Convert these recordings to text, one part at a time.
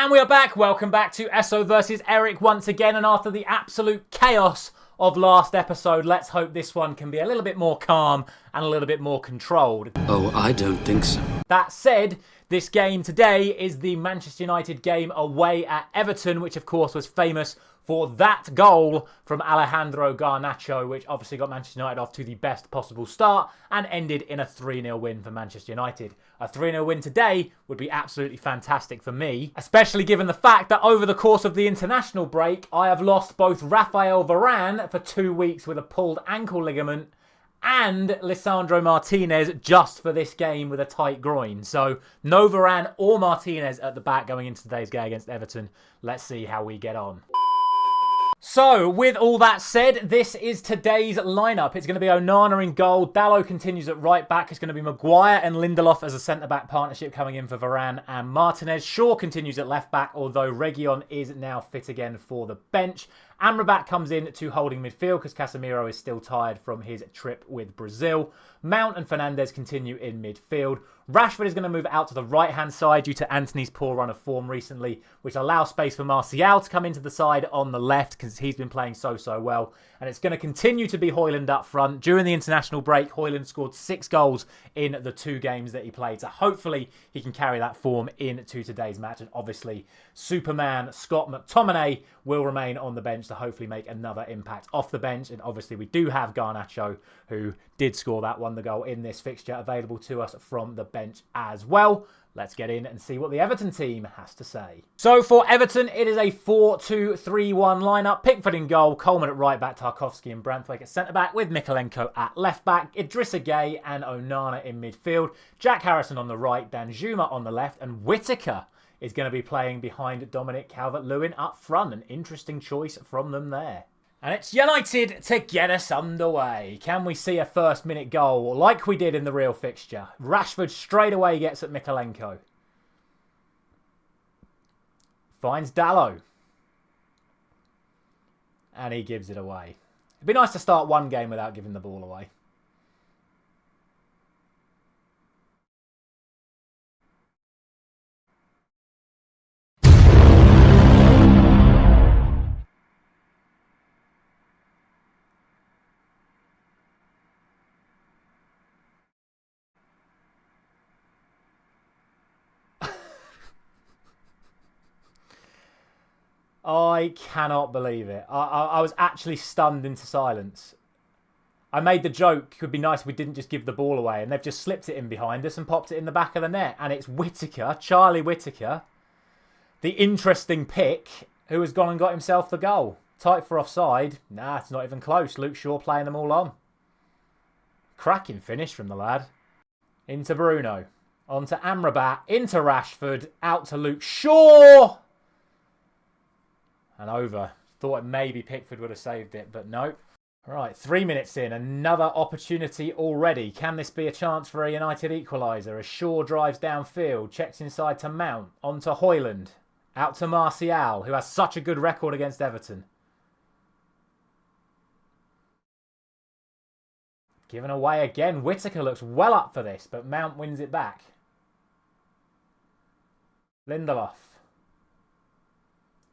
And we are back. Welcome back to Esso versus Erik once again. And after the absolute chaos of last episode, let's hope this one can be a little bit more calm and a little bit more controlled. Oh, I don't think so. That said, this game today is the Manchester United game away at Everton, which of course was famous for that goal from Alejandro Garnacho, which obviously got Manchester United off to the best possible start and ended in a 3-0 win for Manchester United. A 3-0 win today would be absolutely fantastic for me, especially given the fact that over the course of the international break, I have lost both Rafael Varane for 2 weeks with a pulled ankle ligament and Lisandro Martinez just for this game with a tight groin. So no Varane or Martinez at the back going into today's game against Everton. Let's see how we get on. So, with all that said, this is today's lineup. It's going to be Onana in goal. Dalot continues at right back. It's going to be Maguire and Lindelof as a centre-back partnership coming in for Varane and Martinez. Shaw continues at left back, although Reguilon is now fit again for the bench. Amrabat comes in to holding midfield because Casemiro is still tired from his trip with Brazil. Mount and Fernandes continue in midfield. Rashford is going to move out to the right-hand side due to Antony's poor run of form recently, which allows space for Martial to come into the side on the left because he's been playing so well. And it's going to continue to be Højlund up front. During the international break, Højlund scored 6 goals in the 2 games that he played. So hopefully he can carry that form into today's match. And obviously, Superman Scott McTominay will remain on the bench to hopefully make another impact off the bench. And obviously we do have Garnacho, who did score that one, the goal in this fixture, available to us from the bench as well. Let's get in and see what the Everton team has to say. So for Everton, it is a 4-2-3-1 lineup. Pickford in goal, Coleman at right back, Tarkowski and Branthwaite at centre back, with Mikolenko at left back, Idrissa Gueye and Onana in midfield, Jack Harrison on the right, Danjuma on the left, and Whittaker is going to be playing behind Dominic Calvert-Lewin up front. An interesting choice from them there. And it's United to get us underway. Can we see a first-minute goal like we did in the real fixture? Rashford straight away gets at Mikolenko. Finds Dalot. And he gives it away. It'd be nice to start one game without giving the ball away. I cannot believe it. I was actually stunned into silence. I made the joke, it would be nice if we didn't just give the ball away, and they've just slipped it in behind us and popped it in the back of the net. And it's Whittaker, Charlie Whittaker, the interesting pick, who has gone and got himself the goal. Tight for offside. Nah, it's not even close. Luke Shaw playing them all on. Cracking finish from the lad. Into Bruno. On to Amrabat. Into Rashford. Out to Luke Shaw. And over. Thought maybe Pickford would have saved it, but nope. Right, 3 minutes in. Another opportunity already. Can this be a chance for a United equaliser? As Shaw drives downfield. Checks inside to Mount. On to Højlund. Out to Martial, who has such a good record against Everton. Given away again. Whittaker looks well up for this, but Mount wins it back. Lindelof.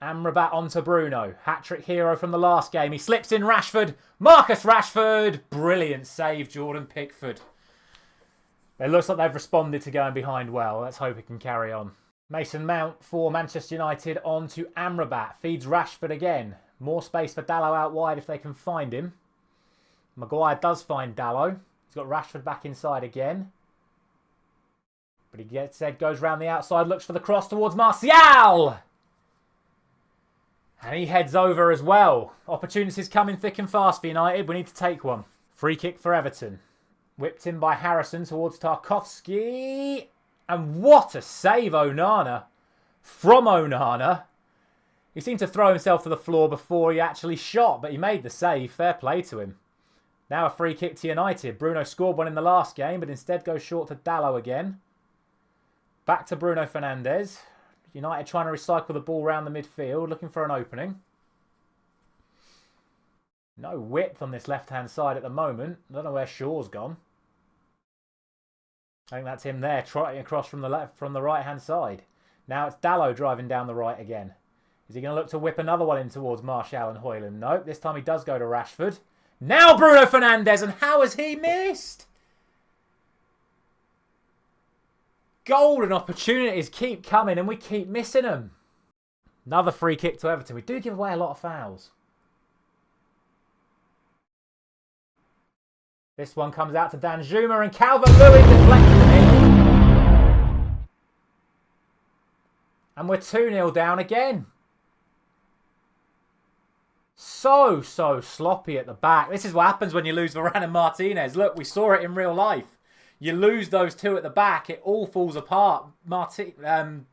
Amrabat onto Bruno. Hat-trick hero from the last game. He slips in Rashford. Marcus Rashford. Brilliant save, Jordan Pickford. It looks like they've responded to going behind well. Let's hope it can carry on. Mason Mount for Manchester United on to Amrabat. Feeds Rashford again. More space for Dalot out wide if they can find him. Maguire does find Dalot. He's got Rashford back inside again. But he goes round the outside, looks for the cross towards Martial. And he heads over as well. Opportunities coming thick and fast for United. We need to take one. Free kick for Everton. Whipped in by Harrison towards Tarkowski. And what a save, Onana. From Onana. He seemed to throw himself to the floor before he actually shot, but he made the save. Fair play to him. Now a free kick to United. Bruno scored one in the last game, but instead goes short to Dalot again. Back to Bruno Fernandes. United trying to recycle the ball around the midfield, looking for an opening. No width on this left-hand side at the moment. I don't know where Shaw's gone. I think that's him there, trotting across from the right-hand side. Now it's Dalot driving down the right again. Is he going to look to whip another one in towards Martial and Højlund? No, this time he does go to Rashford. Now Bruno Fernandes, and how has he missed? Golden opportunities keep coming and we keep missing them. Another free kick to Everton. We do give away a lot of fouls. This one comes out to Danjuma and Calvert-Lewin deflected him in. And we're 2-0 down again. So sloppy at the back. This is what happens when you lose Varane and Martinez. Look, we saw it in real life. You lose those two at the back, it all falls apart. Maguire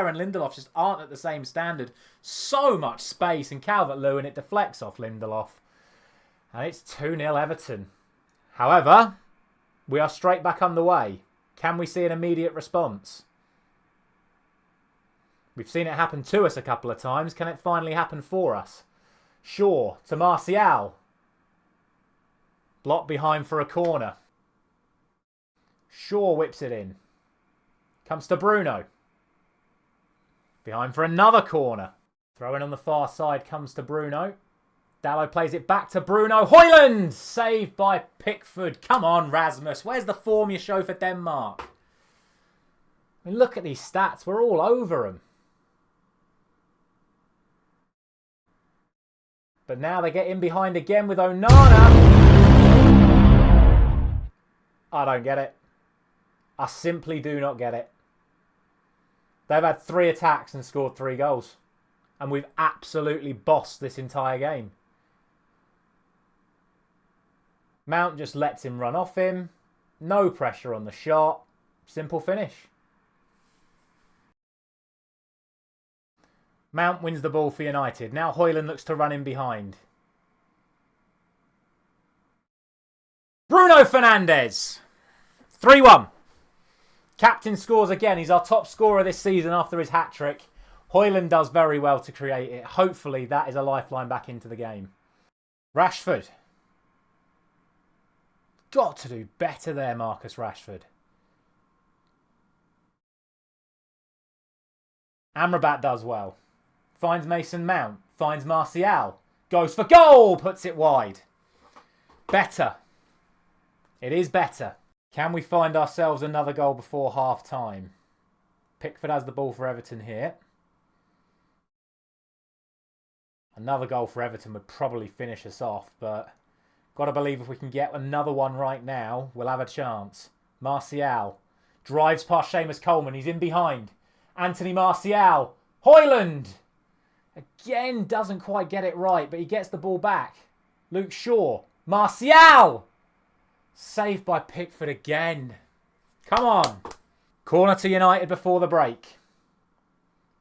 and Lindelof just aren't at the same standard. So much space, and Calvert-Lewin, it deflects off Lindelof. And it's 2-0 Everton. However, we are straight back underway. Can we see an immediate response? We've seen it happen to us a couple of times. Can it finally happen for us? Shaw to Martial. Blocked behind for a corner. Shaw whips it in. Comes to Bruno. Behind for another corner. Throw in on the far side comes to Bruno. Dalot plays it back to Bruno. Højlund! Saved by Pickford. Come on, Rasmus. Where's the form you show for Denmark? I mean, look at these stats. We're all over them. But now they get in behind again with Onana. I don't get it. I simply do not get it. They've had 3 attacks and scored 3 goals. And we've absolutely bossed this entire game. Mount just lets him run off him. No pressure on the shot. Simple finish. Mount wins the ball for United. Now Højlund looks to run in behind. Bruno Fernandes. 3-1. Captain scores again. He's our top scorer this season after his hat-trick. Højlund does very well to create it. Hopefully that is a lifeline back into the game. Rashford. Got to do better there, Marcus Rashford. Amrabat does well. Finds Mason Mount. Finds Martial. Goes for goal. Puts it wide. Better. It is better. Can we find ourselves another goal before half-time? Pickford has the ball for Everton here. Another goal for Everton would probably finish us off, but got to believe if we can get another one right now, we'll have a chance. Martial drives past Seamus Coleman. He's in behind. Anthony Martial. Højlund! Again, doesn't quite get it right, but he gets the ball back. Luke Shaw. Martial! Saved by Pickford again. Come on. Corner to United before the break.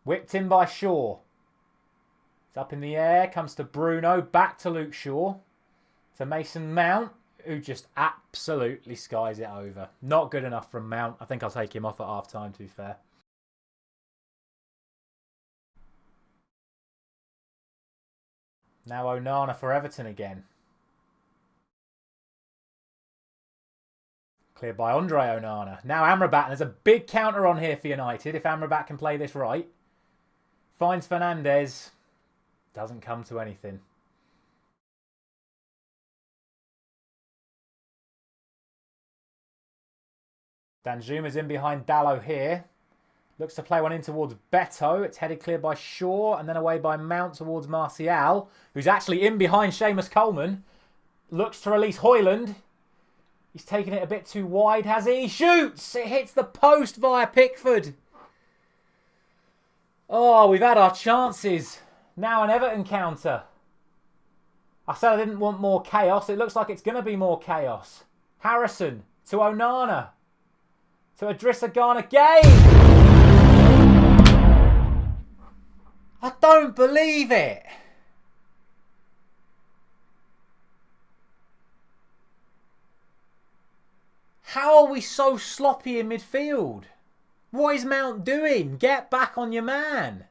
Whipped in by Shaw. It's up in the air. Comes to Bruno. Back to Luke Shaw. To Mason Mount, who just absolutely skies it over. Not good enough from Mount. I think I'll take him off at half-time, to be fair. Now Onana for Everton again. Cleared by Andre Onana. Now Amrabat. There's a big counter on here for United if Amrabat can play this right. Finds Fernandes. Doesn't come to anything. Danjuma's in behind Dalot here. Looks to play one in towards Beto. It's headed clear by Shaw and then away by Mount towards Martial, who's actually in behind Seamus Coleman. Looks to release Højlund. He's taken it a bit too wide, has he? Shoots! It hits the post via Pickford. Oh, we've had our chances. Now an Everton counter. I said I didn't want more chaos. It looks like it's going to be more chaos. Harrison to Onana. To Idrissa Gana Gay. I don't believe it. How are we so sloppy in midfield? What is Mount doing? Get back on your man.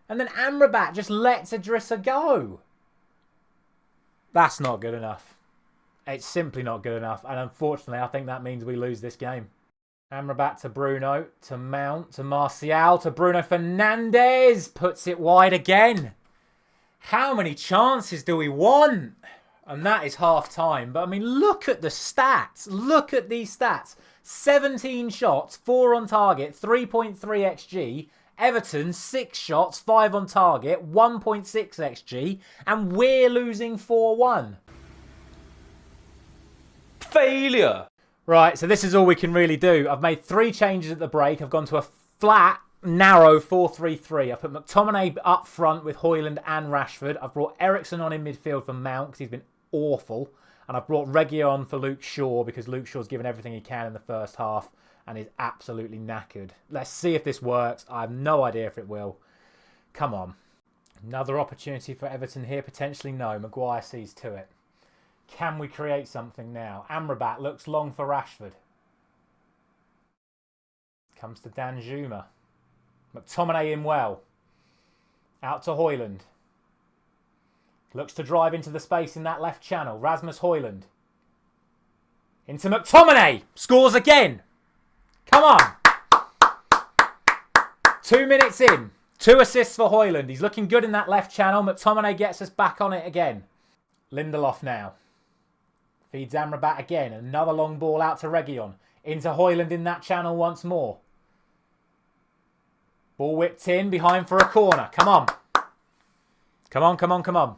And then Amrabat just lets Idrissa go. That's not good enough. It's simply not good enough. And unfortunately, I think that means we lose this game. Amrabat to Bruno, to Mount, to Martial, to Bruno Fernandes. Puts it wide again. How many chances do we want? And that is half time. But I mean, look at the stats. Look at these stats. 17 shots, 4 on target, 3.3 XG. Everton, 6 shots, 5 on target, 1.6 XG. And we're losing 4-1. Failure. Right, so this is all we can really do. I've made 3 changes at the break. I've gone to a flat, narrow 4-3-3. I've put McTominay up front with Højlund and Rashford. I've brought Eriksen on in midfield for Mount because he's been awful. And I've brought Reguilon on for Luke Shaw because Luke Shaw's given everything he can in the first half and is absolutely knackered. Let's see if this works. I have no idea if it will. Come on. Another opportunity for Everton here. Potentially no. Maguire sees to it. Can we create something now? Amrabat looks long for Rashford. Comes to Danjuma. McTominay in well. Out to Højlund. Looks to drive into the space in that left channel. Rasmus Højlund. Into McTominay. Scores again. Come on. 2 minutes in. 2 assists for Højlund. He's looking good in that left channel. McTominay gets us back on it again. Lindelof now. Feeds Amrabat again. Another long ball out to Reguilon. Into Højlund in that channel once more. Ball whipped in behind for a corner. Come on. Come on, come on, come on.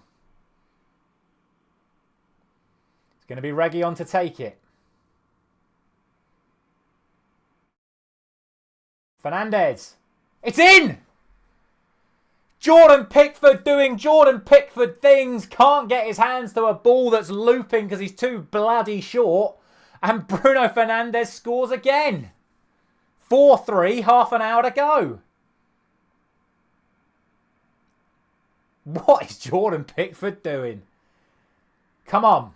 It's going to be Reguilon to take it. Fernandes. It's in! Jordan Pickford doing Jordan Pickford things. Can't get his hands to a ball that's looping because he's too bloody short. And Bruno Fernandes scores again. 4-3, half an hour to go. What is Jordan Pickford doing? Come on.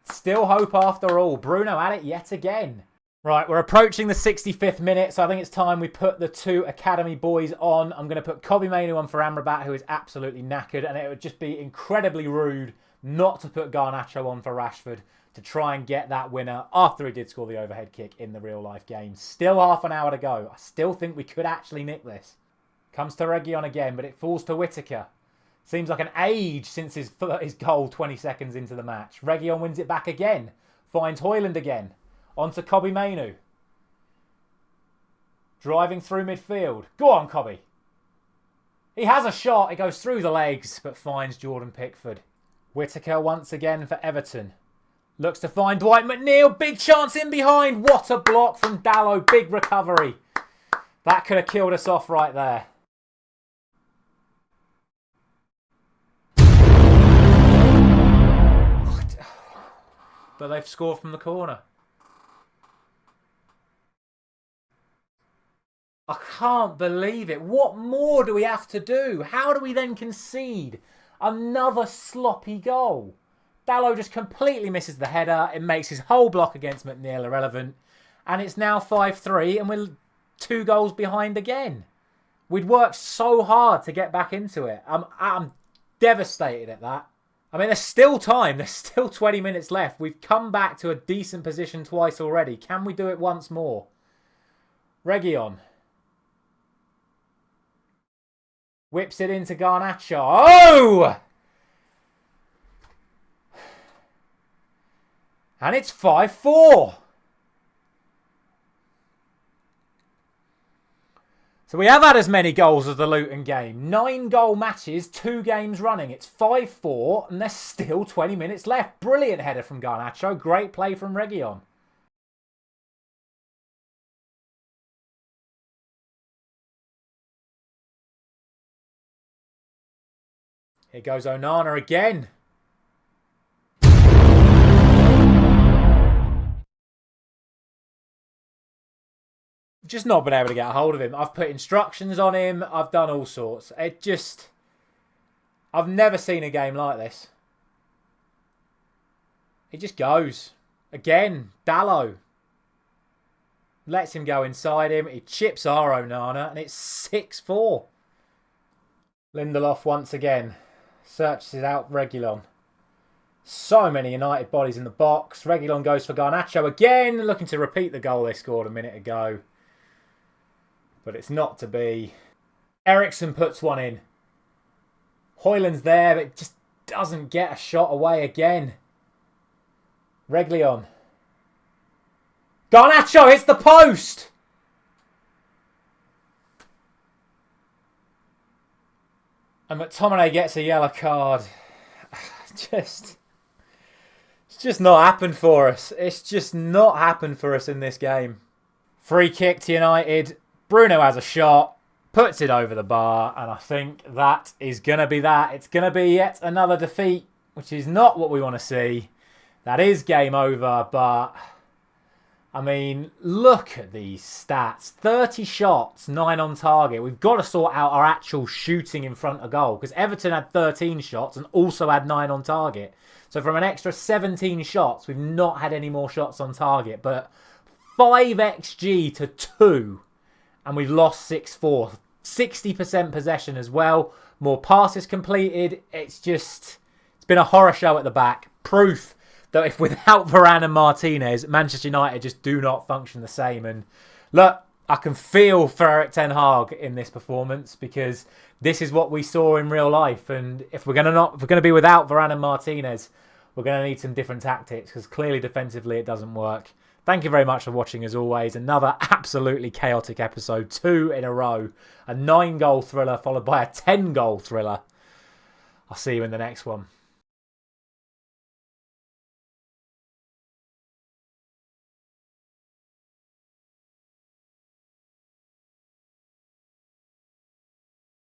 Still hope after all. Bruno at it yet again. Right, we're approaching the 65th minute, so I think it's time we put the 2 academy boys on. I'm going to put Kobbie Mainoo on for Amrabat, who is absolutely knackered, and it would just be incredibly rude not to put Garnacho on for Rashford to try and get that winner after he did score the overhead kick in the real-life game. Still half an hour to go. I still think we could actually nick this. Comes to Reguilon again, but it falls to Whittaker. Seems like an age since his goal 20 seconds into the match. Reguilon wins it back again. Finds Højlund again. On to Kobbie Mainoo. Driving through midfield. Go on, Kobbie. He has a shot. It goes through the legs, but finds Jordan Pickford. Whittaker once again for Everton. Looks to find Dwight McNeil. Big chance in behind. What a block from Dalot. Big recovery. That could have killed us off right there. But they've scored from the corner. I can't believe it. What more do we have to do? How do we then concede another sloppy goal? Dalot just completely misses the header. It makes his whole block against McNeil irrelevant. And it's now 5-3 and we're 2 goals behind again. We'd worked so hard to get back into it. I'm devastated at that. I mean, there's still time. There's still 20 minutes left. We've come back to a decent position twice already. Can we do it once more? Reguilon. Whips it into Garnacho. Oh! And it's 5-4. So we have had as many goals as the Luton game. 9 goal matches, 2 games running. It's 5-4 and there's still 20 minutes left. Brilliant header from Garnacho. Great play from Reguilon. Here goes Onana again. Just not been able to get a hold of him. I've put instructions on him. I've done all sorts. I've never seen a game like this. He just goes. Again, Dalot. Lets him go inside him. He chips our Onana and it's 6-4. Lindelof once again. Searches it out Reguilon. So many United bodies in the box. Reguilon goes for Garnacho again, looking to repeat the goal they scored a minute ago. But it's not to be. Eriksson puts one in. Højlund's there, but just doesn't get a shot away again. Reguilon. Garnacho hits the post! And McTominay gets a yellow card. It's just not happened for us. It's just not happened for us in this game. Free kick to United. Bruno has a shot. Puts it over the bar. And I think that is going to be that. It's going to be yet another defeat, which is not what we want to see. That is game over, but I mean, look at these stats. 30 shots, 9 on target. We've got to sort out our actual shooting in front of goal, because Everton had 13 shots and also had 9 on target. So from an extra 17 shots, we've not had any more shots on target, but 5 XG to 2, and we've lost 6-4. 60% possession as well. More passes completed. It's been a horror show at the back. Proof that if without Varane and Martinez, Manchester United just do not function the same. And look, I can feel for Erik ten Hag in this performance, because this is what we saw in real life. And if we're gonna be without Varane and Martinez, we're gonna need some different tactics, because clearly defensively it doesn't work. Thank you very much for watching as always. Another absolutely chaotic episode, 2 in a row. A 9-goal thriller followed by a 10-goal thriller. I'll see you in the next one.